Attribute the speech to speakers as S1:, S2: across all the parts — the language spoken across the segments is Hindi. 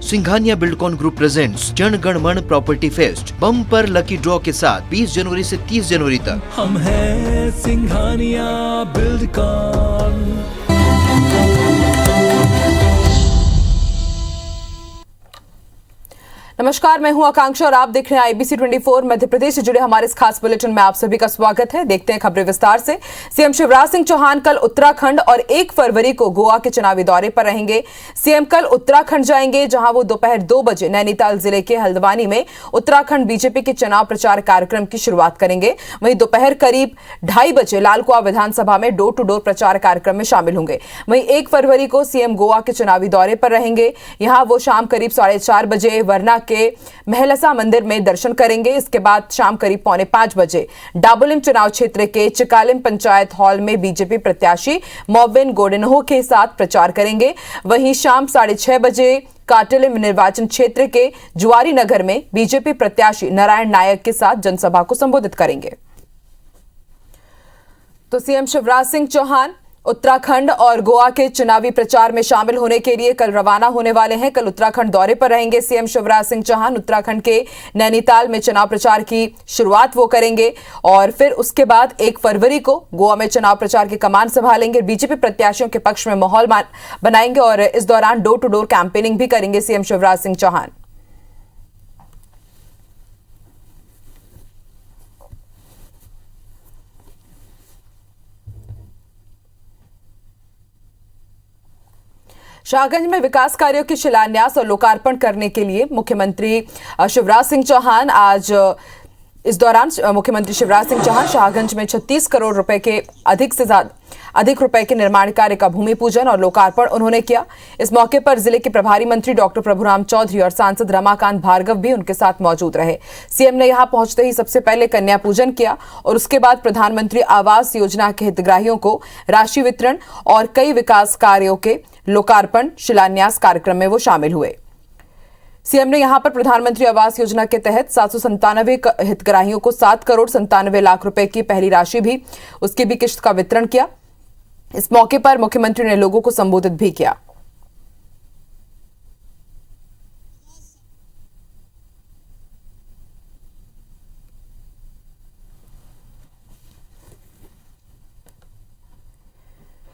S1: Singhania Buildcon group presents Jana Gana मन property fest bumper lucky draw के साथ 20 जनवरी से 30 जनवरी तक।
S2: हम हैं सिंघानिया बिल्डकॉन।
S3: नमस्कार, मैं हूं आकांक्षा और आप देख रहे हैं IBC 24 मध्य प्रदेश से जुड़े हमारे इस खास बुलेटिन में आप सभी का स्वागत है। देखते हैं खबरें विस्तार से। सीएम शिवराज सिंह चौहान कल उत्तराखंड और 1 फरवरी को गोवा के चुनावी दौरे पर रहेंगे। सीएम कल उत्तराखंड जाएंगे, जहां वो दोपहर 2 बजे नैनीताल जिले के हल्द्वानी में उत्तराखंड बीजेपी के चुनाव प्रचार कार्यक्रम की शुरुआत करेंगे। वहीं दोपहर करीब 2:30 बजे लालकुआं विधानसभा में डोर टू डोर प्रचार कार्यक्रम में शामिल होंगे। वहीं 1 फरवरी को सीएम गोवा के चुनावी दौरे पर रहेंगे। यहां वो शाम करीब 4:30 बजे वरना के महलसा मंदिर में दर्शन करेंगे। इसके बाद शाम करीब 4:45 बजे डाबोलिम चुनाव क्षेत्र के चिकालिम पंचायत हॉल में बीजेपी प्रत्याशी मोबिन गोडेनहो के साथ प्रचार करेंगे। वहीं शाम 6:30 बजे काटलिम निर्वाचन क्षेत्र के जुआरी नगर में बीजेपी प्रत्याशी नारायण नायक के साथ जनसभा को संबोधित करेंगे। तो सीएम शिवराज सिंह चौहान उत्तराखंड और गोवा के चुनावी प्रचार में शामिल होने के लिए कल रवाना होने वाले हैं। कल उत्तराखंड दौरे पर रहेंगे सीएम शिवराज सिंह चौहान। उत्तराखंड के नैनीताल में चुनाव प्रचार की शुरुआत वो करेंगे और फिर उसके बाद 1 फरवरी को गोवा में चुनाव प्रचार की कमान संभालेंगे। बीजेपी प्रत्याशियों के पक्ष में माहौल बनाएंगे और इस दौरान डोर टू डोर कैंपेनिंग भी करेंगे सीएम शिवराज सिंह चौहान। शाहगंज में विकास कार्यों के शिलान्यास और लोकार्पण करने के लिए मुख्यमंत्री शिवराज सिंह चौहान इस दौरान मुख्यमंत्री शिवराज सिंह चौहान शाहगंज में 36 करोड़ रुपए के अधिक रुपए के निर्माण कार्य का भूमि पूजन और लोकार्पण उन्होंने किया। इस मौके पर जिले के प्रभारी मंत्री डॉक्टर प्रभुराम चौधरी और सांसद रमाकांत भार्गव भी उनके साथ मौजूद रहे। सीएम ने यहां पहुंचते ही सबसे पहले कन्या पूजन किया और उसके बाद प्रधानमंत्री आवास योजना के हितग्राहियों को राशि वितरण और कई विकास कार्यों के लोकार्पण शिलान्यास कार्यक्रम में वो शामिल हुए। सीएम ने यहां पर प्रधानमंत्री आवास योजना के तहत 797 हितग्राहियों को 7 करोड़ 97 लाख रुपए की पहली राशि भी उसकी भी किश्त का वितरण किया। इस मौके पर मुख्यमंत्री ने लोगों को संबोधित भी किया।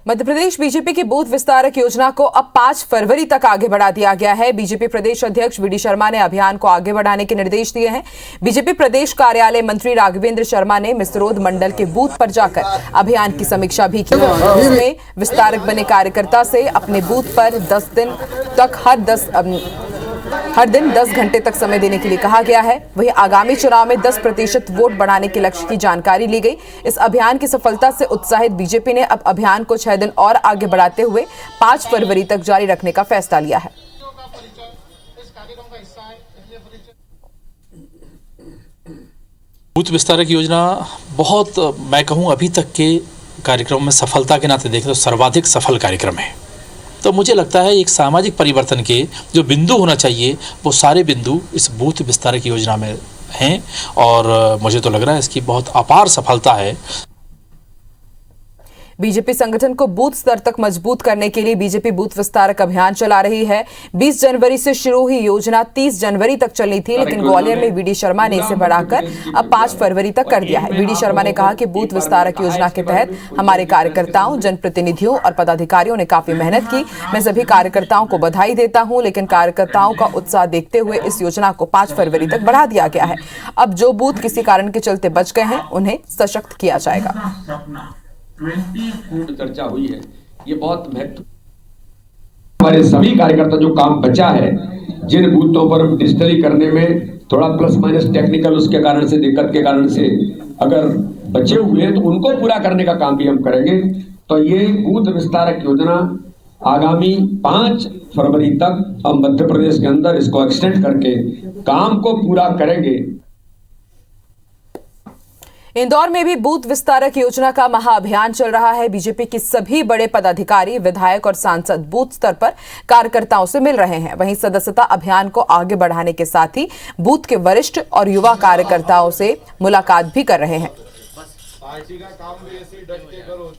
S3: मध्य प्रदेश बीजेपी की बूथ विस्तारक योजना को अब 5 फरवरी तक आगे बढ़ा दिया गया है। बीजेपी प्रदेश अध्यक्ष VD शर्मा ने अभियान को आगे बढ़ाने के निर्देश दिए हैं। बीजेपी प्रदेश कार्यालय मंत्री राघवेंद्र शर्मा ने मिसरोद मंडल के बूथ पर जाकर अभियान की समीक्षा भी की। इसमें विस्तारक बने कार्यकर्ता से अपने बूथ पर 10 दिन तक हर दिन 10 घंटे तक समय देने के लिए कहा गया है। वहीं आगामी चुनाव में 10% वोट बढ़ाने के लक्ष्य की जानकारी ली गई। इस अभियान की सफलता से उत्साहित बीजेपी ने अब अभियान को 6 दिन और आगे बढ़ाते हुए 5 फरवरी तक जारी रखने का फैसला लिया है।
S4: बूथ विस्तारक योजना बहुत, मैं कहूं, अभी तक के कार्यक्रम में सफलता के नाते देखें तो सर्वाधिक सफल कार्यक्रम है। तो मुझे लगता है एक सामाजिक परिवर्तन के जो बिंदु होना चाहिए वो सारे बिंदु इस बूथ विस्तारक योजना में हैं और मुझे तो लग रहा है इसकी बहुत अपार सफलता है।
S3: बीजेपी संगठन को बूथ स्तर तक मजबूत करने के लिए बीजेपी बूथ विस्तारक अभियान चला रही है। 20 जनवरी से शुरू हुई योजना 30 जनवरी तक चलनी थी, लेकिन ग्वालियर में VD शर्मा ने इसे बढ़ाकर अब 5 फरवरी तक कर दिया है। VD शर्मा ने कहा कि बूथ विस्तारक योजना के तहत हमारे कार्यकर्ताओं, जनप्रतिनिधियों और पदाधिकारियों ने काफी मेहनत की। मैं सभी कार्यकर्ताओं को बधाई देता हूं, लेकिन कार्यकर्ताओं का उत्साह देखते हुए इस योजना को 5 फरवरी तक बढ़ा दिया गया है। अब जो बूथ किसी कारण के चलते बच गए हैं उन्हें सशक्त किया जाएगा।
S5: 20 चर्चा हुई है, ये बहुत महत्व। हमारे सभी कार्यकर्ता जो काम बचा है, जिन बूथों पर डिजिटली करने में थोड़ा प्लस माइनस टेक्निकल उसके कारण से, दिक्कत के कारण से अगर बचे हुए हैं तो उनको पूरा करने का काम भी हम करेंगे। तो ये बूथ विस्तारक योजना आगामी 5 फरवरी तक हम मध्य प्रदेश के अंदर इसको एक्सटेंड करके काम को पूरा करेंगे।
S3: इंदौर में भी बूथ विस्तारक योजना का महाअभियान चल रहा है। बीजेपी के सभी बड़े पदाधिकारी, विधायक और सांसद बूथ स्तर पर कार्यकर्ताओं से मिल रहे हैं। वहीं सदस्यता अभियान को आगे बढ़ाने के साथ ही बूथ के वरिष्ठ और युवा कार्यकर्ताओं से मुलाकात भी कर रहे हैं।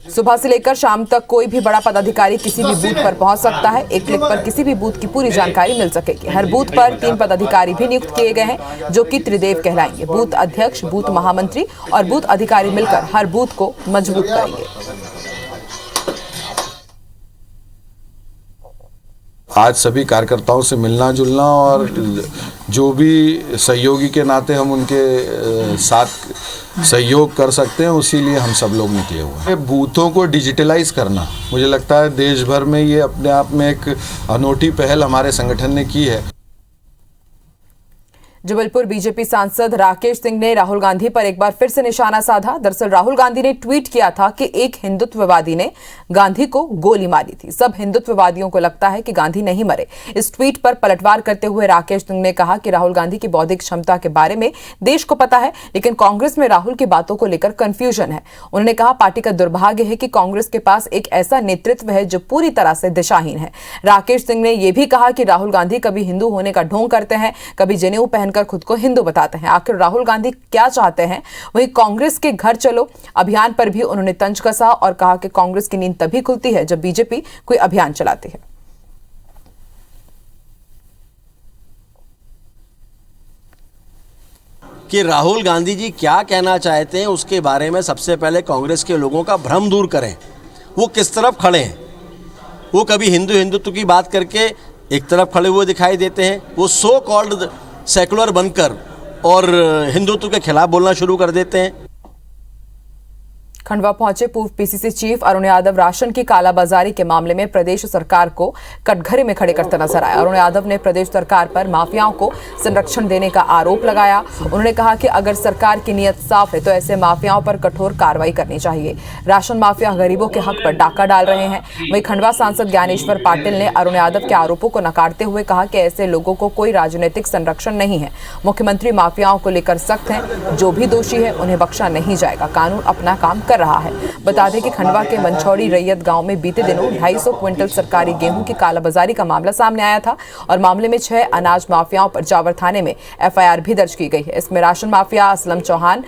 S3: सुबह से लेकर शाम तक कोई भी बड़ा पदाधिकारी किसी भी बूथ पर पहुंच सकता है। एक क्लिक पर किसी भी बूथ की पूरी जानकारी मिल सकेगी। हर बूथ पर 3 पदाधिकारी भी नियुक्त किए गए हैं जो कि त्रिदेव कहलाएंगे। बूथ अध्यक्ष, बूथ महामंत्री और बूथ अधिकारी मिलकर हर बूथ को मजबूत करेंगे।
S6: आज सभी कार्यकर्ताओं से मिलना जुलना और जो भी सहयोगी के नाते हम उनके साथ सहयोग कर सकते हैं, उसी लिए हम सब लोग निकले हुए हैं। बूथों को डिजिटलाइज करना, मुझे लगता है देश भर में ये अपने आप में एक अनोखी पहल हमारे संगठन ने की है।
S3: जबलपुर बीजेपी सांसद राकेश सिंह ने राहुल गांधी पर एक बार फिर से निशाना साधा। दरअसल राहुल गांधी ने ट्वीट किया था कि एक हिंदुत्ववादी ने गांधी को गोली मारी थी। सब हिंदुत्ववादियों को लगता है कि गांधी नहीं मरे। इस ट्वीट पर पलटवार करते हुए राकेश सिंह ने कहा कि राहुल गांधी की बौद्धिक क्षमता के बारे में देश को पता है, लेकिन कांग्रेस में राहुल की बातों को लेकर कंफ्यूजन है। उन्होंने कहा, पार्टी का दुर्भाग्य है कि कांग्रेस के पास एक ऐसा नेतृत्व है जो पूरी तरह से दिशाहीन है। राकेश सिंह ने यह भी कहा कि राहुल गांधी कभी हिंदू होने का ढोंग करते हैं, कभी जनेऊ पहनकर खुद को हिंदू बताते हैं। आखिर राहुल गांधी क्या चाहते हैं? वहीं कांग्रेस के घर चलो अभियान पर भी उन्होंने तंज कसा और कहा कि कांग्रेस की नींद तभी खुलती है जब बीजेपी कोई अभियान चलाती है।
S7: कि राहुल गांधी जी क्या कहना चाहते हैं उसके बारे में सबसे पहले कांग्रेस के लोगों का भ्रम दूर करें। वो किस तरफ खड़े हैं? वो कभी हिंदुत्व की बात करके एक तरफ खड़े हुए दिखाई देते हैं, वो सो कॉल्ड सेकुलर बनकर और हिंदुत्व के खिलाफ बोलना शुरू कर देते हैं।
S3: खंडवा पहुंचे पूर्व PCC chief Arun Yadav ration की कालाबाजारी के मामले में प्रदेश सरकार को कटघरे में खड़े करते नजर आए। अरुण यादव ने प्रदेश सरकार पर माफियाओं को संरक्षण देने का आरोप लगाया। उन्होंने कहा कि अगर सरकार की नीयत साफ है तो ऐसे माफियाओं पर कठोर कार्रवाई करनी चाहिए। राशन माफिया गरीबों के हक पर डाका डाल रहे हैं। वहीं खंडवा सांसद ज्ञानेश्वर पाटिल ने अरुण यादव के आरोपों को नकारते हुए कहा कि ऐसे लोगों को कोई राजनीतिक संरक्षण नहीं है। मुख्यमंत्री माफियाओं को लेकर सख्त हैं, जो भी दोषी है उन्हें बख्शा नहीं जाएगा। कानून अपना काम कर रहा है। बता दें कि खंडवा के मनछौड़ी रैयत गांव में बीते दिनों 250 क्विंटल सरकारी गेहूं की कालाबाजारी का मामला सामने आया था और मामले में 6 अनाज माफियाओं पर जावर थाने में एफआईआर भी दर्ज की गई है। इसमें राशन माफिया असलम चौहान,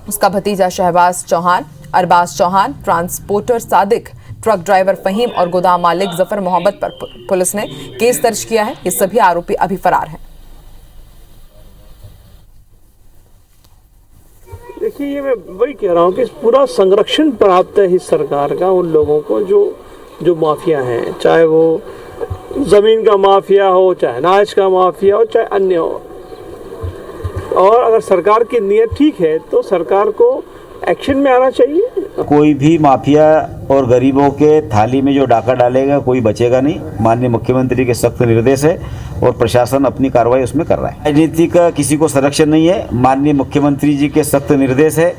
S3: उसका भतीजा Shahbaz Chauhan, Arbaz Chauhan, transporter Sadiq, truck driver Fahim और गोदाम मालिक जफर मोहम्मद पर पुलिस ने केस दर्ज किया है। ये सभी आरोपी अभी फरार हैं।
S8: देखिए, ये मैं वही कह रहा हूँ कि पूरा संरक्षण प्राप्त है इस सरकार का उन लोगों को जो माफिया हैं, चाहे वो ज़मीन का माफिया हो, चाहे अनाज का माफिया हो, चाहे अन्य हो। और अगर सरकार की नीयत ठीक है तो सरकार को एक्शन में आना चाहिए।
S9: कोई भी माफिया और गरीबों के थाली में जो डाका डालेगा कोई बचेगा नहीं। माननीय मुख्यमंत्री के सख्त निर्देश है और प्रशासन अपनी कार्रवाई उसमें कर रहा है। राजनीति का किसी को संरक्षण नहीं है। माननीय मुख्यमंत्री जी के सख्त निर्देश है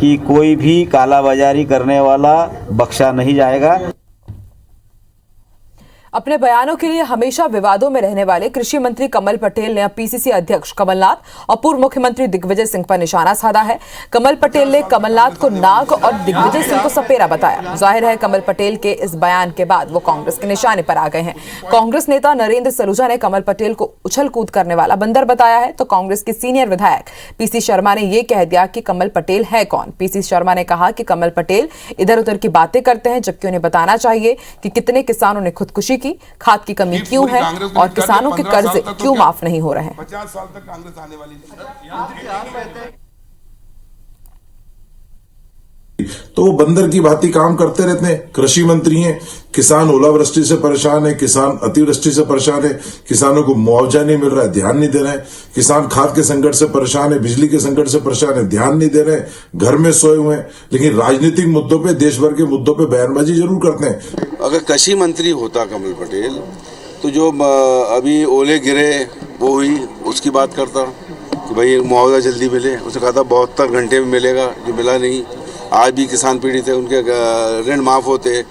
S9: कि कोई भी कालाबाजारी करने वाला बख्शा नहीं जाएगा।
S3: अपने बयानों के लिए हमेशा विवादों में रहने वाले कृषि मंत्री कमल पटेल ने अब पीसीसी अध्यक्ष कमलनाथ और पूर्व मुख्यमंत्री दिग्विजय सिंह पर निशाना साधा है। कमल पटेल ने कमलनाथ को नाग और दिग्विजय सिंह को सपेरा बताया। जाहिर है कमल पटेल के इस बयान के बाद वो कांग्रेस के निशाने पर आ गए हैं। कांग्रेस नेता नरेंद्र सलूजा ने कमल पटेल को उछल कूद करने वाला बंदर बताया है तो कांग्रेस के सीनियर विधायक पीसी शर्मा ने यह कह दिया कि कमल पटेल है कौन। पीसी शर्मा ने कहा कि कमल पटेल इधर उधर की बातें करते हैं, जबकि उन्हें बताना चाहिए कि कितने किसानों ने खुदकुशी की, खाद की कमी क्यों है और किसानों के कर्ज क्यों माफ नहीं हो रहे हैं।
S10: 50 साल तक कांग्रेस आने वाली नहीं। तो वो बंदर की भांति काम करते रहते हैं। कृषि मंत्री हैं, किसान ओलावृष्टि से परेशान है, किसान अतिवृष्टि से परेशान है, किसानों को मुआवजा नहीं मिल रहा है, ध्यान नहीं दे रहे हैं। किसान खाद के संकट से परेशान है, बिजली के संकट से परेशान है, ध्यान नहीं दे रहे हैं, घर में सोए हुए हैं। लेकिन राजनीतिक मुद्दों पे, देश भर के मुद्दों पे बयानबाजी जरूर करते हैं।
S11: अगर कृषि मंत्री होता कमल पटेल तो जो अभी ओले गिरे वो हुई उसकी बात करता कि भाई मुआवजा जल्दी मिले। उसने कहा था 72 घंटे में मिलेगा, जो मिला नहीं। आज भी किसान पीड़ित है, उनके ऋण माफ़ होते।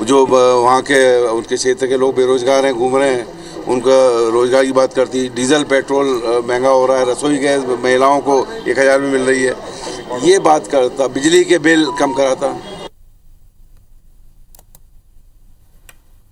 S11: जो वहाँ के उनके क्षेत्र के लोग बेरोजगार हैं, घूम रहे हैं, उनका रोजगार की बात करती। डीजल पेट्रोल महंगा हो रहा है, रसोई गैस महिलाओं को 1000 में मिल रही है, ये बात करता। बिजली के बिल कम कराता।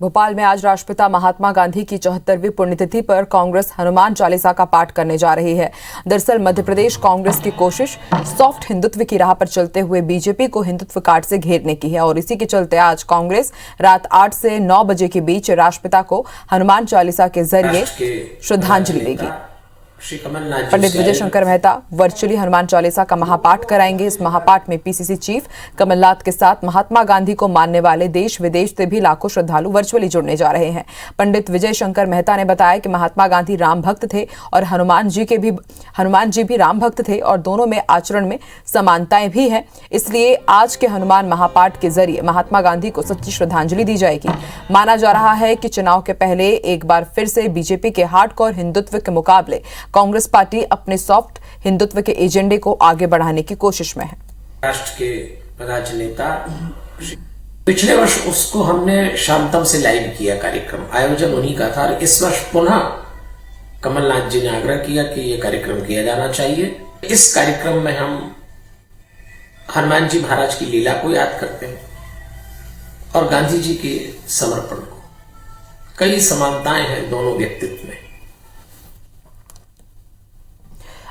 S3: भोपाल में आज राष्ट्रपिता महात्मा गांधी की 74वीं पुण्यतिथि पर कांग्रेस हनुमान चालीसा का पाठ करने जा रही है। दरअसल मध्य प्रदेश कांग्रेस की कोशिश सॉफ्ट हिंदुत्व की राह पर चलते हुए बीजेपी को हिंदुत्व कार्ड से घेरने की है और इसी के चलते आज कांग्रेस रात 8 से 9 बजे के बीच राष्ट्रपिता को हनुमान चालीसा के जरिए श्रद्धांजलि देगी। पंडित विजय शंकर मेहता वर्चुअली हनुमान चालीसा का महापाठ कराएंगे। इस महापाठ में पीसीसी चीफ कमलनाथ के साथ महात्मा गांधी को मानने वाले देश विदेश से भी लाखों श्रद्धालु वर्चुअली जुड़ने जा रहे हैं। पंडित विजय शंकर मेहता ने बताया कि महात्मा गांधी राम भक्त थे और हनुमान जी भी राम भक्त थे और दोनों में आचरण में समानताएं भी हैं। इसलिए आज के हनुमान महापाठ के जरिए महात्मा गांधी को सच्ची श्रद्धांजलि दी जाएगी। माना जा रहा है कि चुनाव के पहले एक बार फिर से बीजेपी के हार्डकोर हिंदुत्व के मुकाबले कांग्रेस पार्टी अपने सॉफ्ट हिंदुत्व के एजेंडे को आगे बढ़ाने की कोशिश में है।
S12: राष्ट्र के राजनेता पिछले वर्ष उसको हमने शांतम से लाइव किया कार्यक्रम, आयोजन उन्हीं का था। इस वर्ष पुनः कमलनाथ जी ने आग्रह किया कि यह कार्यक्रम किया जाना चाहिए। इस कार्यक्रम में हम हनुमान जी महाराज की लीला को याद करते हैं और गांधी जी के समर्पण को। कई समानताएं हैं दोनों व्यक्तित्व में।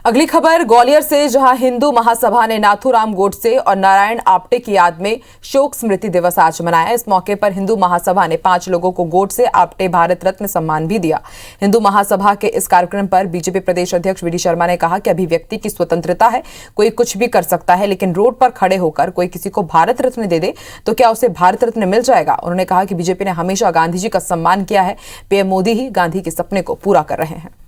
S3: अगली खबर ग्वालियर से, जहां हिंदू महासभा ने नाथूराम गोडसे और नारायण आप्टे की याद में शोक स्मृति दिवस आज मनाया। इस मौके पर हिंदू महासभा ने 5 लोगों को गोडसे आप्टे भारत रत्न सम्मान भी दिया। हिंदू महासभा के इस कार्यक्रम पर बीजेपी प्रदेश अध्यक्ष वीडी शर्मा ने कहा कि अभिव्यक्ति की स्वतंत्रता है, कोई कुछ भी कर सकता है, लेकिन रोड पर खड़े होकर कोई किसी को भारत रत्न दे दे तो क्या उसे भारत रत्न मिल जाएगा। उन्होंने कहा कि बीजेपी ने हमेशा गांधी जी का सम्मान किया है, पीएम मोदी ही गांधी के सपने को पूरा कर रहे हैं।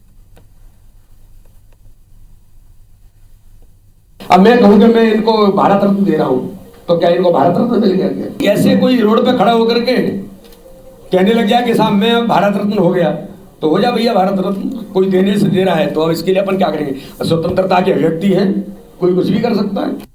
S5: अब मैं कहूँ कि मैं इनको भारत रत्न दे रहा हूँ तो क्या इनको भारत रत्न मिल गया क्या? ऐसे कोई रोड पे खड़ा होकर के कहने लग गया कि साहब मैं भारत रत्न हो गया तो हो जा भैया भारत रत्न। कोई देने से दे रहा है तो अब इसके लिए अपन क्या करेंगे? स्वतंत्रता की अभिव्यक्ति है, कोई कुछ भी कर सकता है।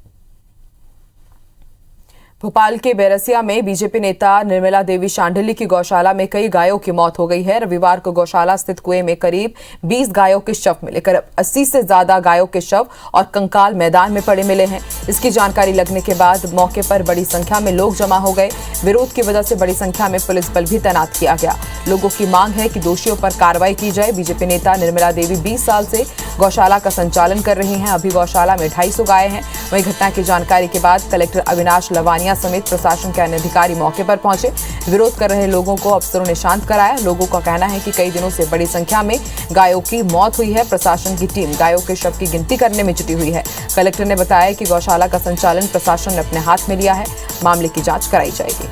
S3: भोपाल के बैरसिया में बीजेपी नेता निर्मला देवी शांडिल्य की गौशाला में कई गायों की मौत हो गई है। रविवार को गौशाला स्थित कुएं में करीब 20 गायों के शव मिले। करीब 80 से ज्यादा गायों के शव और कंकाल मैदान में पड़े मिले हैं। इसकी जानकारी लगने के बाद मौके पर बड़ी संख्या में लोग जमा हो गए। विरोध की वजह से बड़ी संख्या में पुलिस बल भी तैनात किया गया। लोगों की मांग है कि दोषियों पर कार्रवाई की जाए। बीजेपी नेता निर्मला देवी 20 साल से गौशाला का संचालन कर रही हैं। अभी गौशाला में 250 गाय हैं। वहीं घटना की जानकारी के बाद कलेक्टर अविनाश लवानिया समेत प्रशासन के अन्य अधिकारी मौके पर पहुंचे। विरोध कर रहे लोगों को अफसरों ने शांत कराया। लोगों का कहना है कि कई दिनों से बड़ी संख्या में गायों की मौत हुई है। प्रशासन की टीम गायों के शव की गिनती करने में जुटी हुई है। कलेक्टर ने बताया कि गौशाला का संचालन प्रशासन ने अपने हाथ में लिया है। मामले की जांच कराई जाएगी।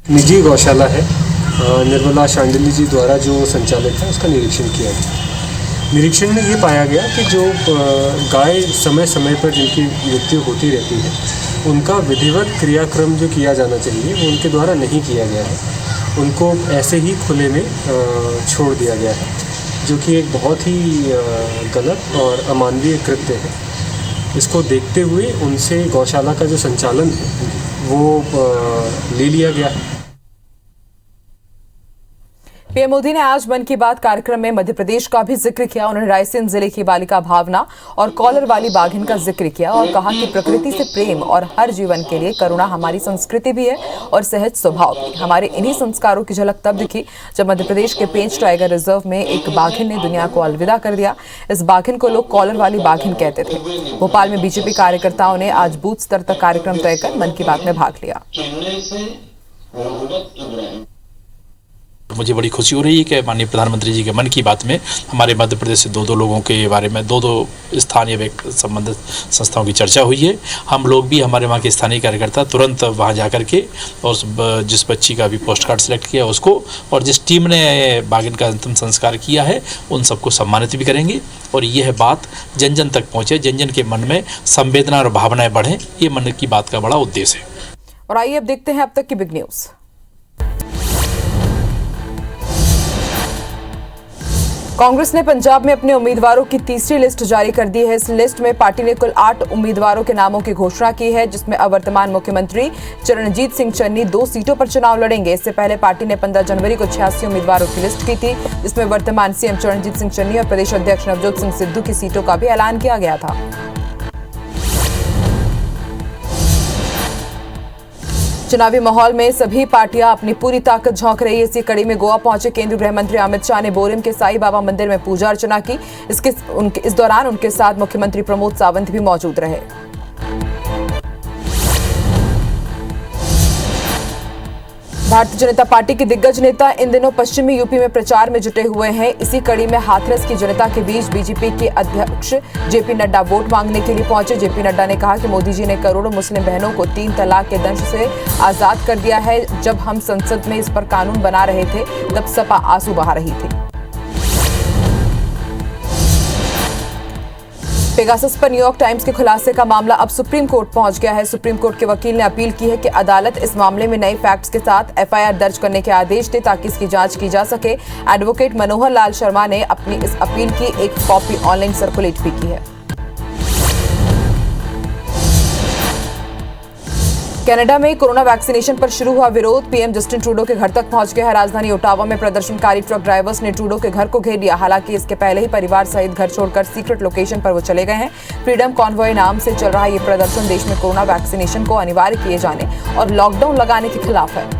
S13: निजी गौशाला है, निर्मला शांडिल्य जी द्वारा जो संचालित है, उसका निरीक्षण किया गया। निरीक्षण में ये पाया गया कि जो गाय समय समय पर जिनकी मृत्यु होती रहती है उनका विधिवत क्रियाक्रम जो किया जाना चाहिए वो उनके द्वारा नहीं किया गया है। उनको ऐसे ही खुले में छोड़ दिया गया है, जो कि एक बहुत ही गलत और अमानवीय कृत्य है। इसको देखते हुए उनसे गौशाला का जो संचालन है वो ले लिया गया है।
S3: पीएम मोदी ने आज मन की बात कार्यक्रम में मध्य प्रदेश का भी जिक्र किया। उन्होंने रायसेन जिले की बालिका भावना और कॉलर वाली बाघिन का जिक्र किया और कहा कि प्रकृति से प्रेम और हर जीवन के लिए करुणा हमारी संस्कृति भी है और सहज स्वभाव भी। हमारे इन्हीं संस्कारों की झलक तब दिखी जब मध्य प्रदेश के पेंच टाइगर रिजर्व में एक बाघिन ने दुनिया को अलविदा कर दिया। इस बाघिन को लोग कॉलर वाली बाघिन कहते थे। भोपाल में बीजेपी कार्यकर्ताओं ने आज बूथ स्तर तक कार्यक्रम तय कर मन की बात में भाग लिया।
S4: मुझे बड़ी खुशी हो रही है कि माननीय प्रधानमंत्री जी के मन की बात में हमारे मध्य प्रदेश से 2-2 लोगों के बारे में 2-2 स्थानीय संबंधित संस्थाओं की चर्चा हुई है। हम लोग भी, हमारे वहाँ के स्थानीय कार्यकर्ता तुरंत वहाँ जा कर के और जिस बच्ची का भी पोस्ट कार्ड सेलेक्ट किया उसको और जिस टीम ने बाघिन का अंतिम संस्कार किया है उन सबको सम्मानित भी करेंगे और यह बात जन जन तक पहुँचे, जन जन के मन में संवेदना और भावनाएँ बढ़ें, ये मन की बात का बड़ा उद्देश्य है।
S3: और आइए अब देखते हैं अब तक की बिग न्यूज़। कांग्रेस ने पंजाब में अपने उम्मीदवारों की तीसरी लिस्ट जारी कर दी है। इस लिस्ट में पार्टी ने कुल 8 उम्मीदवारों के नामों की घोषणा की है, जिसमें वर्तमान मुख्यमंत्री चरणजीत सिंह चन्नी 2 सीटों पर चुनाव लड़ेंगे। इससे पहले पार्टी ने 15 जनवरी को 86 उम्मीदवारों की लिस्ट की थी, जिसमें वर्तमान सीएम चरणजीत सिंह चन्नी और प्रदेश अध्यक्ष नवजोत सिंह सिद्धू की सीटों का भी ऐलान किया गया था। चुनावी माहौल में सभी पार्टियां अपनी पूरी ताकत झोंक रही है। इसी कड़ी में गोवा पहुंचे केंद्रीय गृह मंत्री अमित शाह ने बोरिम के साईं बाबा मंदिर में पूजा अर्चना की। इस दौरान उनके साथ मुख्यमंत्री प्रमोद सावंत भी मौजूद रहे। भारतीय जनता पार्टी के दिग्गज नेता इन दिनों पश्चिमी यूपी में प्रचार में जुटे हुए हैं। इसी कड़ी में हाथरस की जनता के बीच बीजेपी के अध्यक्ष जेपी नड्डा वोट मांगने के लिए पहुंचे। जेपी नड्डा ने कहा कि मोदी जी ने करोड़ों मुस्लिम बहनों को 3 तलाक के दंश से आजाद कर दिया है। जब हम संसद में इस पर कानून बना रहे थे तब सपा आंसू बहा रही थी। पेगासस पर न्यूयॉर्क टाइम्स के खुलासे का मामला अब सुप्रीम कोर्ट पहुंच गया है। सुप्रीम कोर्ट के वकील ने अपील की है कि अदालत इस मामले में नए फैक्ट्स के साथ एफआईआर दर्ज करने के आदेश दे ताकि इसकी जांच की जा सके। एडवोकेट मनोहर लाल शर्मा ने अपनी इस अपील की एक कॉपी ऑनलाइन सर्कुलेट भी की है। कनाडा में कोरोना वैक्सीनेशन पर शुरू हुआ विरोध। पीएम जस्टिन ट्रूडो के घर तक पहुंच गया है। राजधानी ओटावा में प्रदर्शनकारी ट्रक ड्राइवर्स ने ट्रूडो के घर को घेर लिया। हालांकि इसके पहले ही परिवार सहित घर छोड़कर सीक्रेट लोकेशन पर वो चले गए हैं। फ्रीडम कॉन्वॉय नाम से चल रहा ये प्रदर्शन देश में कोरोना वैक्सीनेशन को अनिवार्य किए जाने और लॉकडाउन लगाने के खिलाफ है।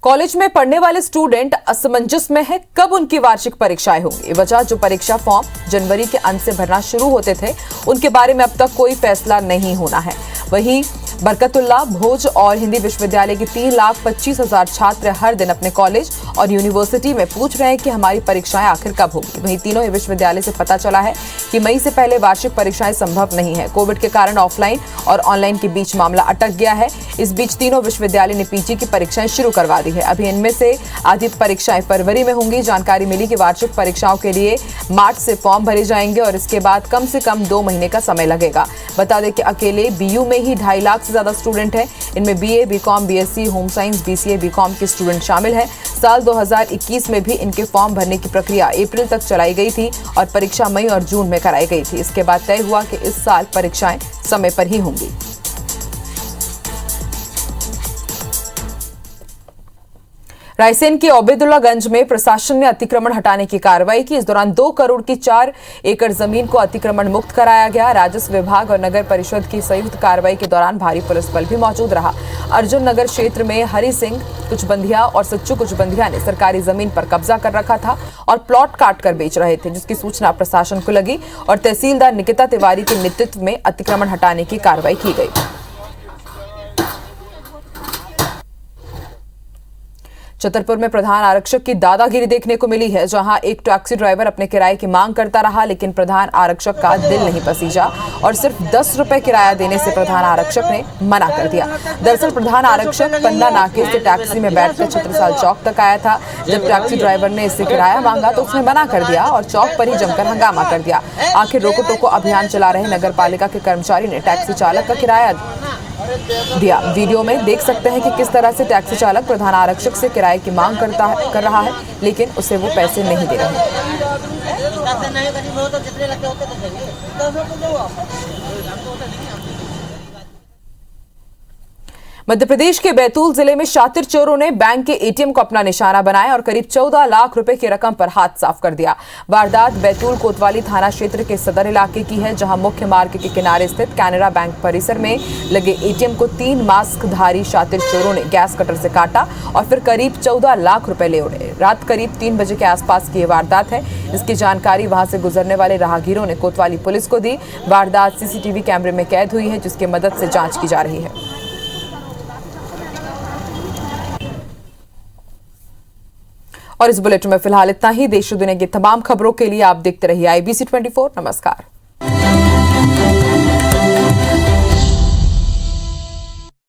S3: कॉलेज में पढ़ने वाले स्टूडेंट असमंजस में है कब उनकी वार्षिक परीक्षाएं होंगी। वजह जो परीक्षा फॉर्म जनवरी के अंत से भरना शुरू होते थे उनके बारे में अब तक कोई फैसला नहीं होना है। वहीं बरकतुल्ला भोज और हिंदी विश्वविद्यालय के 3,25,000 छात्र हर दिन अपने कॉलेज और यूनिवर्सिटी में पूछ रहे हैं कि हमारी परीक्षाएं आखिर कब होगी। वहीं तीनों ही विश्वविद्यालय से पता चला है कि मई से पहले वार्षिक परीक्षाएं संभव नहीं है। कोविड के कारण ऑफलाइन और ऑनलाइन के बीच मामला अटक गया है। इस बीच तीनों विश्वविद्यालय ने पीजी की परीक्षाएं शुरू करवा दी है। अभी इनमें से आधी परीक्षाएं फरवरी में होंगी। जानकारी मिली कि वार्षिक परीक्षाओं के लिए मार्च से फॉर्म भरे जाएंगे और इसके बाद कम से कम 2 महीने का समय लगेगा। बता दें कि अकेले बीयू में ही 2.5 लाख से ज्यादा स्टूडेंट हैं। इनमें BA, BCom, BSc, home science, BCA, BCom के स्टूडेंट शामिल हैं। साल 2021 में भी इनके फॉर्म भरने की प्रक्रिया अप्रैल तक चलाई गई थी और परीक्षा मई और जून में कराई गई थी। इसके बाद तय हुआ कि इस साल परीक्षाएं समय पर ही होंगी। रायसेन के ओबेदुल्लागंज में प्रशासन ने अतिक्रमण हटाने की कार्रवाई की। इस दौरान 2 करोड़ की 4 एकड़ जमीन को अतिक्रमण मुक्त कराया गया। राजस्व विभाग और नगर परिषद की संयुक्त कार्रवाई के दौरान भारी पुलिस बल भी मौजूद रहा। अर्जुन नगर क्षेत्र में हरि सिंह कुचबंधिया और सच्चू कुचबंधिया ने सरकारी जमीन पर कब्जा कर रखा था और प्लॉट काट कर बेच रहे थे, जिसकी सूचना प्रशासन को लगी और तहसीलदार निकिता तिवारी के नेतृत्व में अतिक्रमण हटाने की कार्रवाई की गई। छतरपुर में प्रधान आरक्षक की दादागिरी देखने को मिली है, जहां एक टैक्सी ड्राइवर अपने किराए की मांग करता रहा, लेकिन प्रधान आरक्षक का दिल नहीं पसीजा और सिर्फ 10 रुपए किराया देने से प्रधान आरक्षक ने मना कर दिया। दरअसल प्रधान आरक्षक पन्ना नाके से टैक्सी में बैठकर छत्रसाल चौक तक आया था। जब टैक्सी ड्राइवर ने इससे किराया मांगा तो उसने मना कर दिया और चौक पर ही जमकर हंगामा कर दिया। आखिर रोको टोको अभियान चला रहे नगर पालिका के कर्मचारी ने टैक्सी चालक का किराया दिया। वीडियो में देख सकते हैं कि किस तरह से टैक्सी चालक प्रधान आरक्षक से किराए की मांग कर रहा है, लेकिन उसे वो पैसे नहीं दे रहे। मध्य प्रदेश के बैतूल जिले में शातिर चोरों ने बैंक के एटीएम को अपना निशाना बनाया और करीब 14 लाख रुपए की रकम पर हाथ साफ कर दिया। वारदात बैतूल कोतवाली थाना क्षेत्र के सदर इलाके की है, जहां मुख्य मार्ग के किनारे स्थित कैनरा बैंक परिसर में लगे एटीएम को 3 मास्कधारी शातिर चोरों ने गैस कटर से काटा और फिर करीब 14 लाख रुपए ले उड़े। रात करीब 3 बजे के आसपास की ये वारदात है। इसकी जानकारी वहां से गुजरने वाले राहगीरों ने कोतवाली पुलिस को दी। वारदात सीसीटीवी कैमरे में कैद हुई है, जिसकी मदद से जांच की जा रही है। और इस बुलेटिन में फिलहाल इतना ही। देश और दुनिया की तमाम खबरों के लिए आप देखते रहिए IBC 24। नमस्कार।